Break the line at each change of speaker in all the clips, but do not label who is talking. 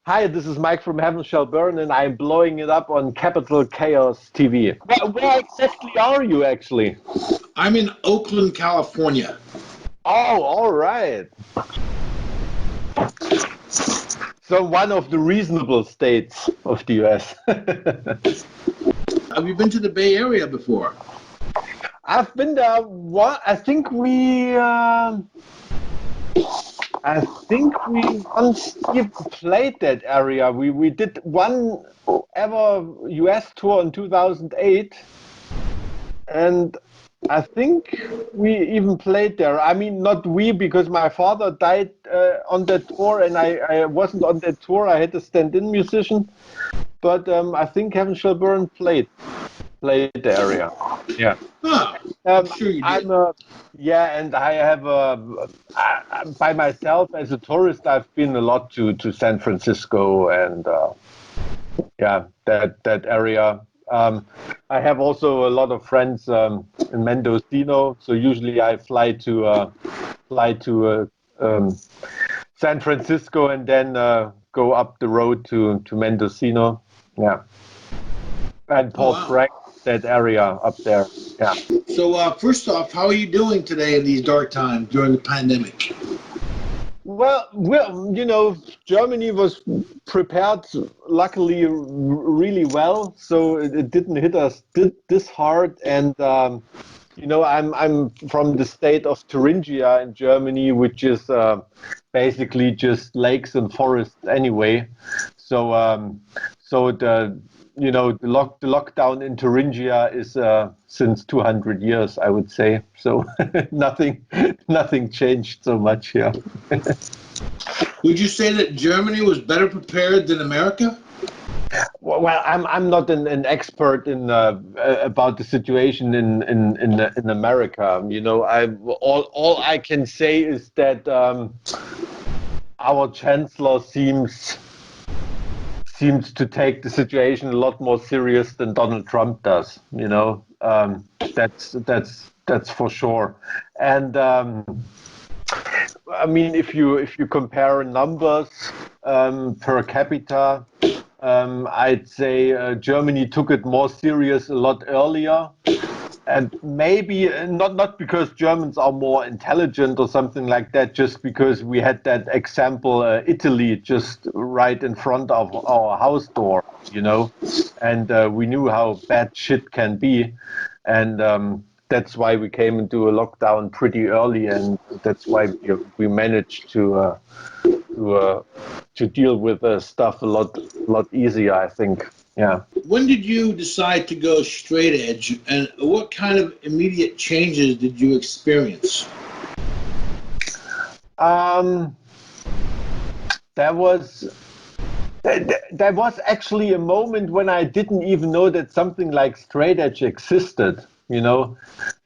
Hi, this is Mike from Heaven Shall Burn, and I'm blowing it up on Capital Chaos TV. Where exactly are you, actually?
I'm in Oakland, California.
Oh, all right. So one of the reasonable states of the U.S.
Have you been to the Bay Area before?
I've been there. I think we once even played that area. We did one ever US tour in 2008, and I think we even played there. I mean, not we, because my father died on that tour, and I wasn't on that tour. I had a stand-in musician, but I think Heaven Shall Burn played the area. Yeah.
Huh. I'm sure you did.
And I have by myself as a tourist. I've been a lot to San Francisco and that area. I have also a lot of friends in Mendocino, so usually I fly to San Francisco and then go up the road to Mendocino. Yeah, and Port Frank, that area up there. Yeah.
So first off, how are you doing today in these dark times during the pandemic?
Well, Germany was prepared, luckily, really well, so it didn't hit us this hard. And I'm from the state of Thuringia in Germany, which is basically just lakes and forests anyway. So the lockdown in Thuringia is since 200 years, I would say. So nothing changed so much here.
Would you say that Germany was better prepared than America?
Well, I'm not an expert in about the situation in America. All I can say is that our chancellor seems to take the situation a lot more serious than Donald Trump does. That's for sure. And I mean, if you compare numbers per capita, I'd say Germany took it more serious a lot earlier. And maybe not because Germans are more intelligent or something like that, just because we had that example, Italy, just right in front of our house door, and we knew how bad shit can be. And that's why we came into a lockdown pretty early, and that's why we managed to deal with stuff a lot easier, I think. Yeah.
When did you decide to go straight edge, and what kind of immediate changes did you experience?
There was actually a moment when I didn't even know that something like straight edge existed. There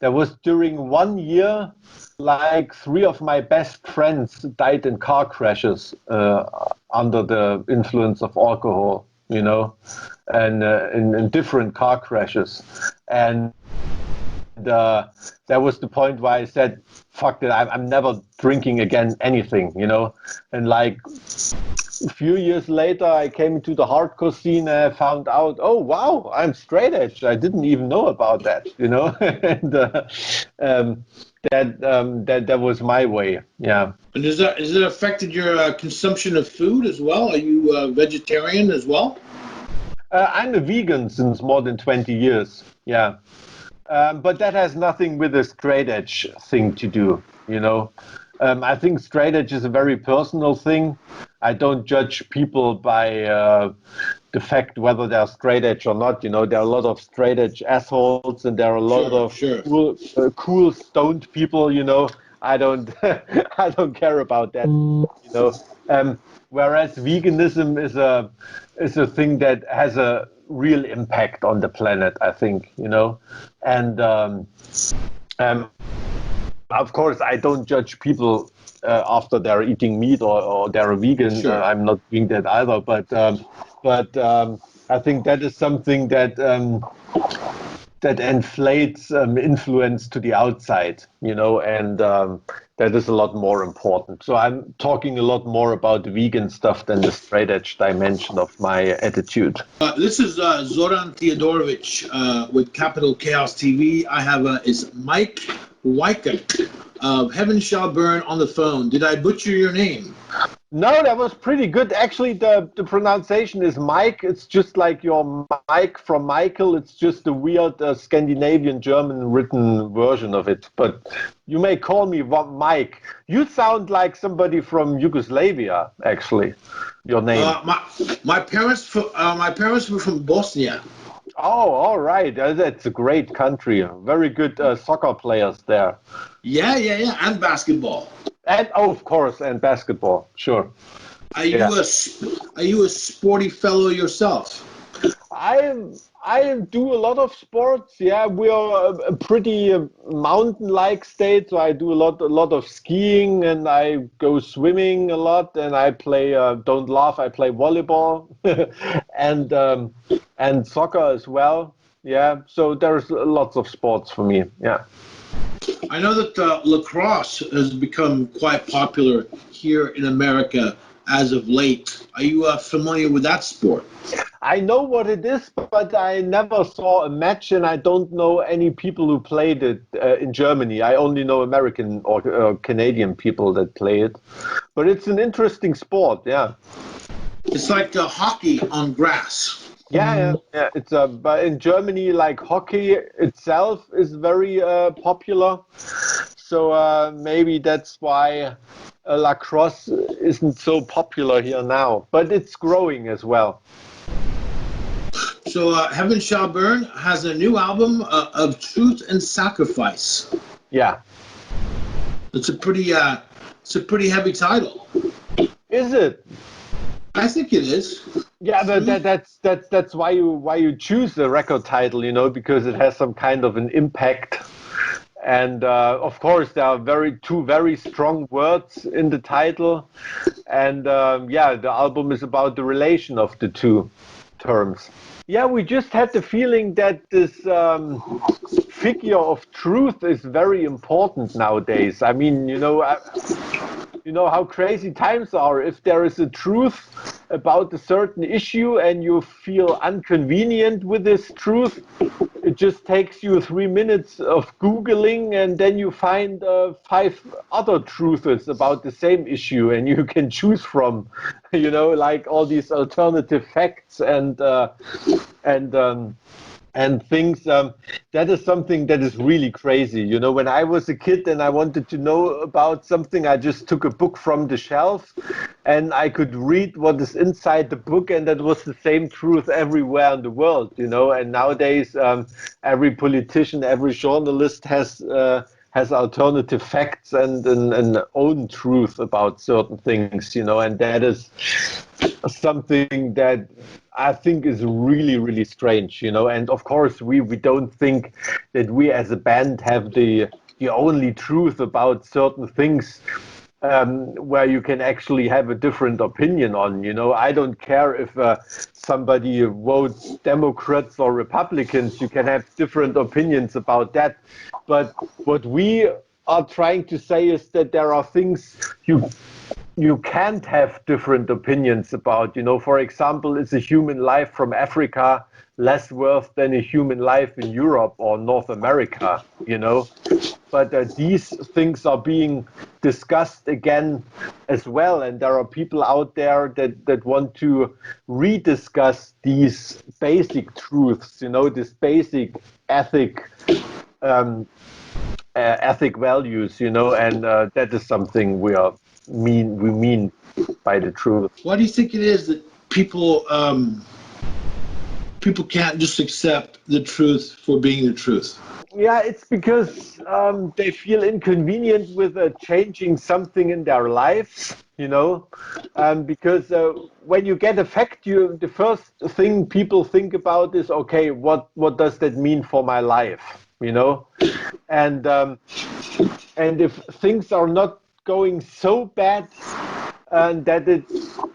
was during 1 year, like 3 of my best friends died in car crashes under the influence of alcohol. And in different car crashes. And that was the point where I said, fuck it, I'm never drinking again anything, And like a few years later, I came into the hardcore scene and I found out, oh, wow, I'm straight edge. I didn't even know about that, and that was my way, yeah.
And has it affected your consumption of food as well? Are you vegetarian as well?
I'm a vegan since more than 20 years, yeah. But that has nothing with the straight edge thing to do, I think straight edge is a very personal thing. I don't judge people by the fact whether they're straight edge or not. There are a lot of straight edge assholes, and there are a lot of cool stoned people. I don't I don't care about that. Whereas veganism is a thing that has a real impact on the planet, I think. And of course, I don't judge people after they're eating meat or they're a vegan.
Sure.
I'm not doing that either. But I think that is something that that inflates influence to the outside, and that is a lot more important. So I'm talking a lot more about vegan stuff than the straight edge dimension of my attitude.
This is Zoran Theodorovich with Capital Chaos TV. I have is Maik Weichert of Heaven Shall Burn on the phone. Did I butcher your name?
No, that was pretty good. Actually, the pronunciation is Maik. It's just like your Mike from Michael. It's just a weird Scandinavian German written version of it. But you may call me Mike. You sound like somebody from Yugoslavia, actually. Your name.
My parents were from Bosnia.
Oh, all right. That's a great country. Very good soccer players there.
Yeah, and basketball.
And of course, and basketball. Sure.
Are you a sporty fellow yourself?
I do a lot of sports. Yeah, we are a pretty mountain-like state, so I do a lot of skiing, and I go swimming a lot, and I play. Don't laugh. I play volleyball, and soccer as well. Yeah, so there's lots of sports for me. Yeah.
I know that lacrosse has become quite popular here in America as of late. Are you familiar with that sport?
I know what it is, but I never saw a match, and I don't know any people who played it in Germany. I only know American or Canadian people that play it. But it's an interesting sport, yeah.
It's like hockey on grass.
Yeah. It's but in Germany, like hockey itself is very popular. So maybe that's why lacrosse isn't so popular here now. But it's growing as well.
So Heaven Shall Burn has a new album of Truth and Sacrifice.
Yeah.
It's a pretty heavy title.
Is it?
I think it is.
Yeah, but that's why you choose the record title, because it has some kind of an impact. And of course, there are two very strong words in the title. And the album is about the relation of the two terms. Yeah, we just had the feeling that this figure of truth is very important nowadays. I mean, you know how crazy times are. If there is a truth about a certain issue and you feel inconvenient with this truth, it just takes you 3 minutes of Googling, and then you find 5 other truths about the same issue, and you can choose from, like all these alternative facts and things. That is something that is really crazy. When I was a kid and I wanted to know about something, I just took a book from the shelf and I could read what is inside the book, and that was the same truth everywhere in the world. And nowadays, every politician, every journalist has alternative facts and an own truth about certain things, and that is something that I think is really, really strange, and of course we don't think that we as a band have the only truth about certain things where you can actually have a different opinion on. I don't care if somebody votes Democrats or Republicans. You can have different opinions about that. But what we are trying to say is that there are things you can't have different opinions about. For example, is a human life from Africa less worth than a human life in Europe or North America, But these things are being discussed again as well. And there are people out there that want to rediscuss these basic truths, this basic ethic values, and that is something we mean by the truth.
Why do you think it is that people can't just accept the truth for being the truth?
Yeah, it's because they feel inconvenient with changing something in their lives, because when you get a fact, the first thing people think about is, okay, what does that mean for my life, and if things are not going so bad that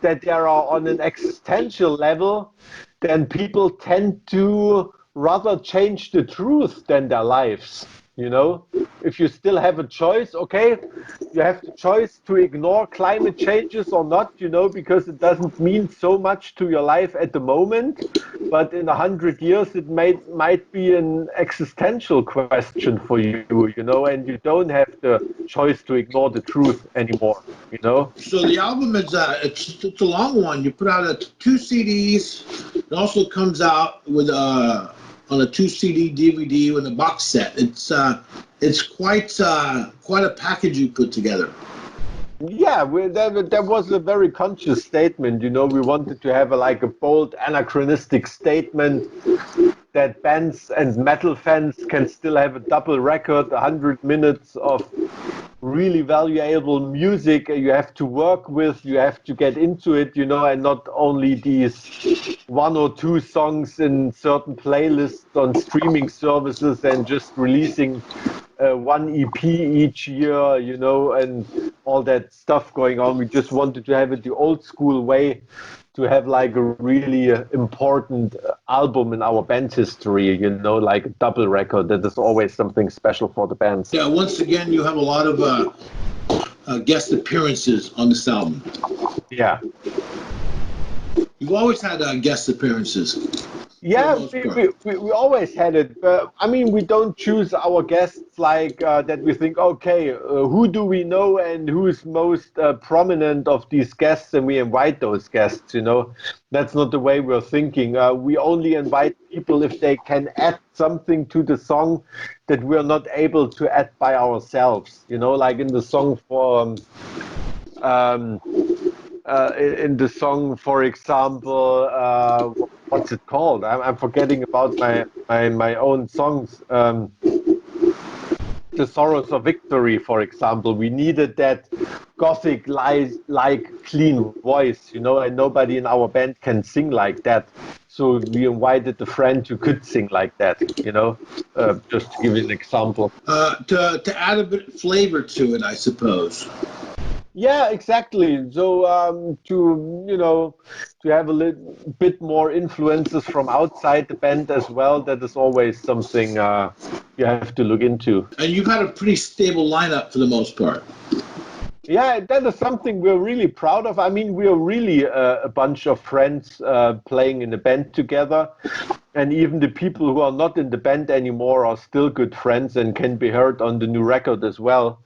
they are on an existential level, then people tend to rather change the truth than their lives. You know, if you still have a choice, okay, you have the choice to ignore climate changes or not, you know, because it doesn't mean so much to your life at the moment. But in 100 years, it might be an existential question for you, you know, and you don't have the choice to ignore the truth anymore, you know.
So the album is it's a long one. You put out 2 CDs. It also comes out with on a 2 CD DVD with a box set. It's quite a package you put together.
Yeah, that was a very conscious statement. You know, we wanted to have like a bold, anachronistic statement that bands and metal fans can still have a double record, 100 minutes of really valuable music you have to work with, you have to get into it, you know, and not only these 1 or 2 songs in certain playlists on streaming services and just releasing 1 EP each year, you know, and all that stuff going on. We just wanted to have it the old school way, to have like a really important album in our band's history, you know, like a double record. That is always something special for the bands.
Yeah, once again, you have a lot of guest appearances on this album.
Yeah.
You've always had guest appearances.
Yeah, we always had it. But I mean, we don't choose our guests like that. We think, okay, who do we know and who's most prominent of these guests, and we invite those guests. You know, that's not the way we're thinking. We only invite people if they can add something to the song that we're not able to add by ourselves. You know, like in the song in the song, for example, what's it called? I'm forgetting about my own songs. The Sorrows of Victory, for example. We needed that gothic like clean voice, you know, and nobody in our band can sing like that. So we invited a friend who could sing like that, you know, just to give you an example.
To add a bit of flavor to it, I suppose.
Yeah, exactly. So to have a little bit more influences from outside the band as well, that is always something you have to look into.
And you've had a pretty stable lineup for the most part.
Yeah, that is something we're really proud of. I mean, we're really a bunch of friends playing in a band together. And even the people who are not in the band anymore are still good friends and can be heard on the new record as well.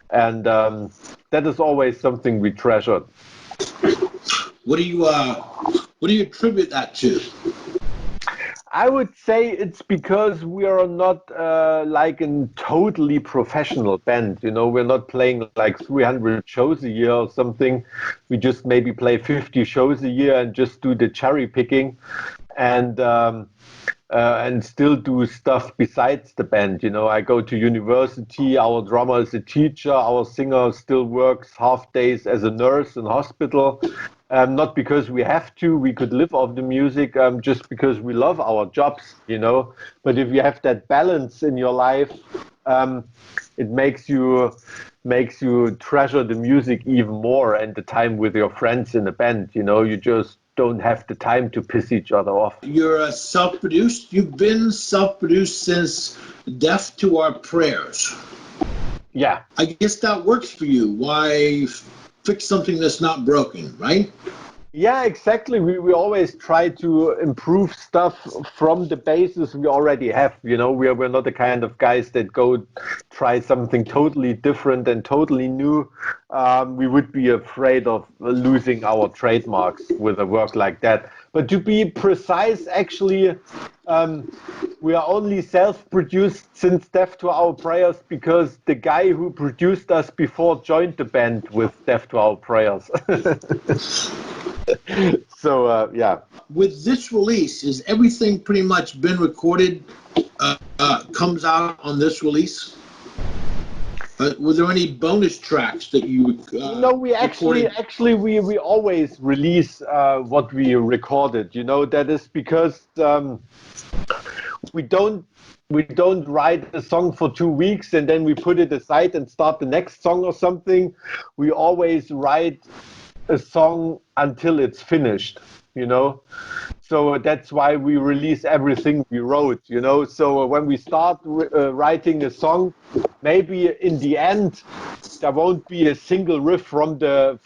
And that is always something we treasured.
What do you attribute that to?
I would say it's because we are not like a totally professional band. You know, we're not playing like 300 shows a year or something. We just maybe play 50 shows a year and just do the cherry picking, and still do stuff besides the band. You know, I go to university. Our drummer is a teacher. Our singer still works half days as a nurse in hospital. Not because we have to, we could live off the music, just because we love our jobs, you know. But if you have that balance in your life, it makes you treasure the music even more and the time with your friends in the band. You know, you just don't have the time to piss each other off.
You're self-produced. You've been self-produced since Deaf to Our Prayers.
Yeah.
I guess that works for you. Why fix something that's not broken, right?
Yeah, exactly. We always try to improve stuff from the basis we already have. You know, we're not the kind of guys that go try something totally different and totally new. We would be afraid of losing our trademarks with a work like that. But to be precise, actually, we are only self-produced since Deaf to Our Prayers because the guy who produced us before joined the band with Deaf to Our Prayers. So, yeah.
With this release, is everything pretty much been recorded, comes out on this release? Were there any bonus tracks that you
No, we actually we always release what we recorded. You know, that is because we don't write a song for 2 weeks and then we put it aside and start the next song or something. We always write a song until it's finished, you know. So that's why we release everything we wrote, you know. So when we start writing a song, maybe in the end there won't be a single riff from the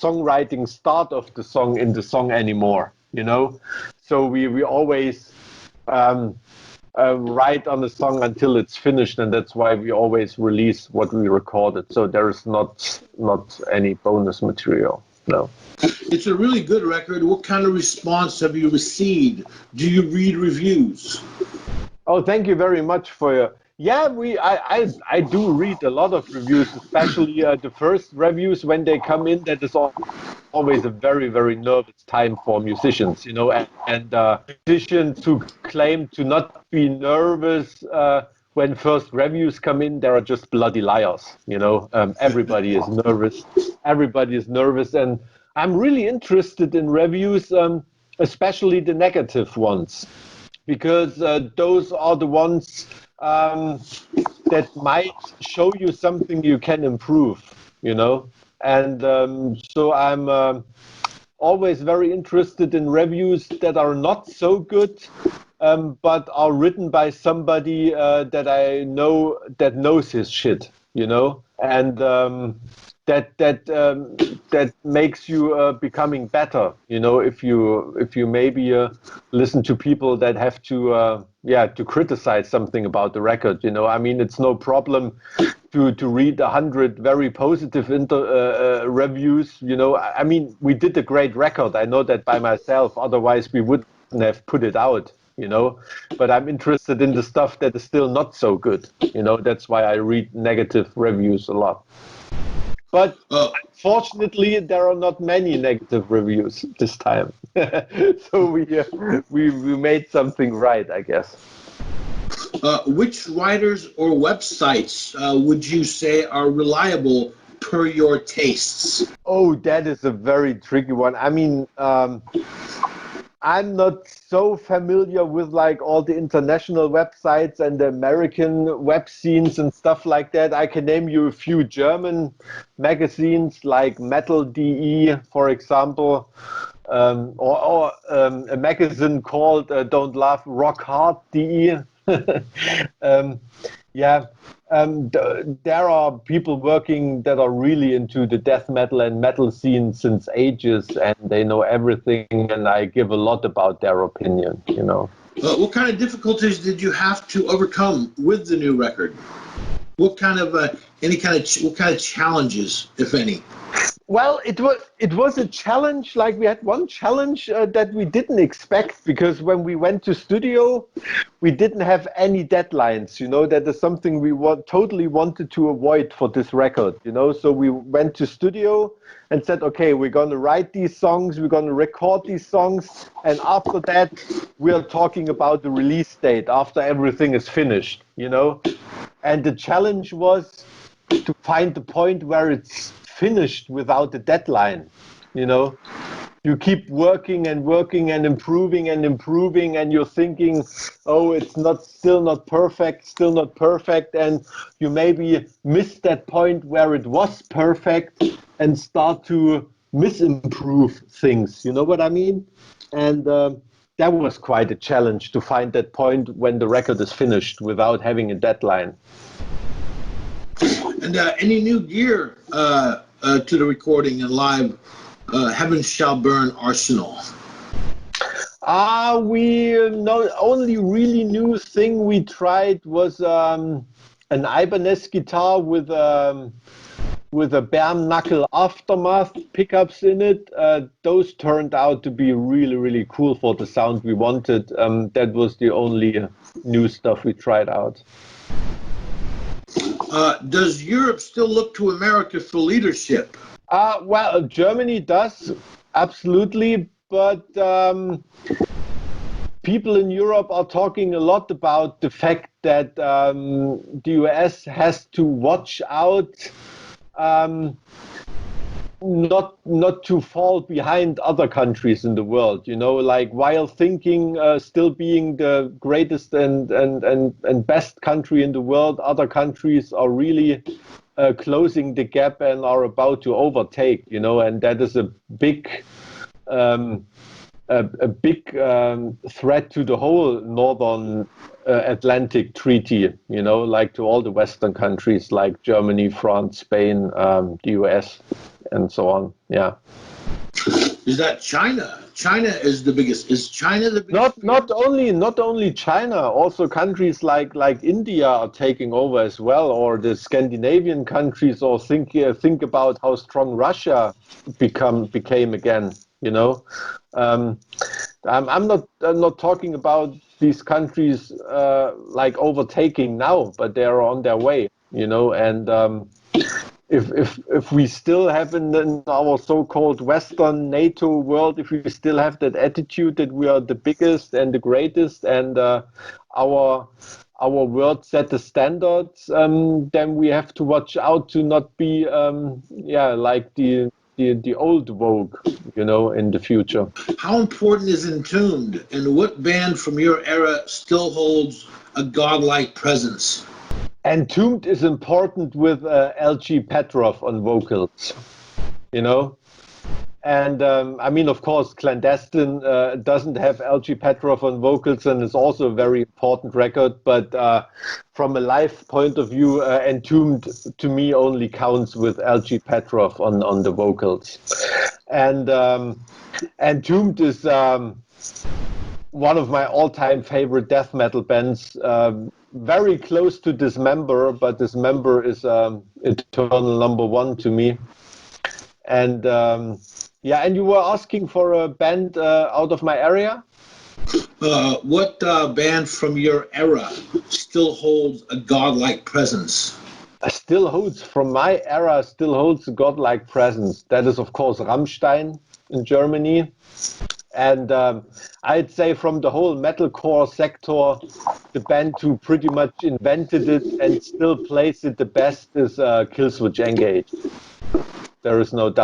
songwriting start of the song in the song anymore, you know. So we always write on the song until it's finished, and that's why we always release what we recorded. So there is not any bonus material. No.
It's a really good record. What kind of response have you received? Do you read reviews?
Oh, thank you very much for your. Yeah, I do read a lot of reviews, especially the first reviews when they come in. That is always a very, very nervous time for musicians, you know, and musicians who claim to not be nervous when first reviews come in, they are just bloody liars, you know. Everybody is nervous. Everybody is nervous, and I'm really interested in reviews, especially the negative ones, because those are the ones that might show you something you can improve, you know. And so I'm always very interested in reviews that are not so good, but are written by somebody that I know that knows his shit, you know, and that makes you becoming better, you know, if you maybe listen to people that have to to criticize something about the record, you know. I mean, it's no problem to read 100 very positive reviews, you know. I mean, we did a great record, I know that by myself, otherwise we wouldn't have put it out, you know. But I'm interested in the stuff that is still not so good, you know. That's why I read negative reviews a lot. But unfortunately, there are not many negative reviews this time. So we made something right, I guess.
Which writers or websites would you say are reliable per your tastes?
Oh, that is a very tricky one. I mean, I'm not so familiar with like all the international websites and the American web scenes and stuff like that. I can name you a few German magazines like Metal.de, for example, or a magazine called Don't Laugh, Rock Hard.de. Yeah, there are people working that are really into the death metal and metal scene since ages, and they know everything, and I give a lot about their opinion, you know.
What kind of difficulties did you have to overcome with the new record? What kind of what kind of challenges, if any?
Well, it was a challenge. Like, we had one challenge that we didn't expect, because when we went to studio, we didn't have any deadlines. You know, that is something we totally wanted to avoid for this record. You know, so we went to studio and said, okay, we're going to write these songs, we're going to record these songs, and after that, we are talking about the release date after everything is finished. You know, and the challenge was to find the point where it's finished without a deadline. You know, you keep working and working and improving, and you're thinking, oh, it's still not perfect, and you maybe miss that point where it was perfect and start to misimprove things. You know what I mean? And that was quite a challenge, to find that point when the record is finished without having a deadline.
And any new gear to the recording and live Heaven Shall Burn arsenal?
We know only really new thing we tried was an Ibanez guitar with a bare knuckle Aftermath pickups in it. Those turned out to be really, really cool for the sound we wanted. That was the only new stuff we tried out.
Does Europe still look to America for leadership?
Well, Germany does, absolutely, but people in Europe are talking a lot about the fact that the US has to watch out not to fall behind other countries in the world, you know, like, while thinking still being the greatest and best country in the world, other countries are really closing the gap and are about to overtake, you know, and that is a big a big threat to the whole northern Atlantic treaty, you know, like to all the Western countries like Germany, France, Spain, the US, and so on. Yeah.
Is that China? China is the biggest. Is China the biggest?
Not only China, also countries like India are taking over as well, or the Scandinavian countries, or think about how strong Russia became again. You know, I'm not talking about these countries like overtaking now, but they are on their way. You know, and if we still have in our so-called Western NATO world, if we still have that attitude that we are the biggest and the greatest, and our world set the standards, then we have to watch out to not be like the old Vogue, you know, in the future.
How important is Entombed, and what band from your era still holds a godlike presence?
Entombed is important with LG Petrov on vocals, you know. And I mean, of course, Clandestine doesn't have LG Petrov on vocals, and it's also a very important record. But from a live point of view, Entombed to me only counts with LG Petrov on the vocals. And Entombed is one of my all-time favorite death metal bands. Very close to Dismember, but Dismember is eternal number one to me. And and you were asking for a band out of my area?
What band from your era still holds a godlike presence?
From my era, still holds a godlike presence. That is, of course, Rammstein in Germany. And I'd say from the whole metalcore sector, the band who pretty much invented it and still plays it the best is Killswitch Engage. There is no doubt.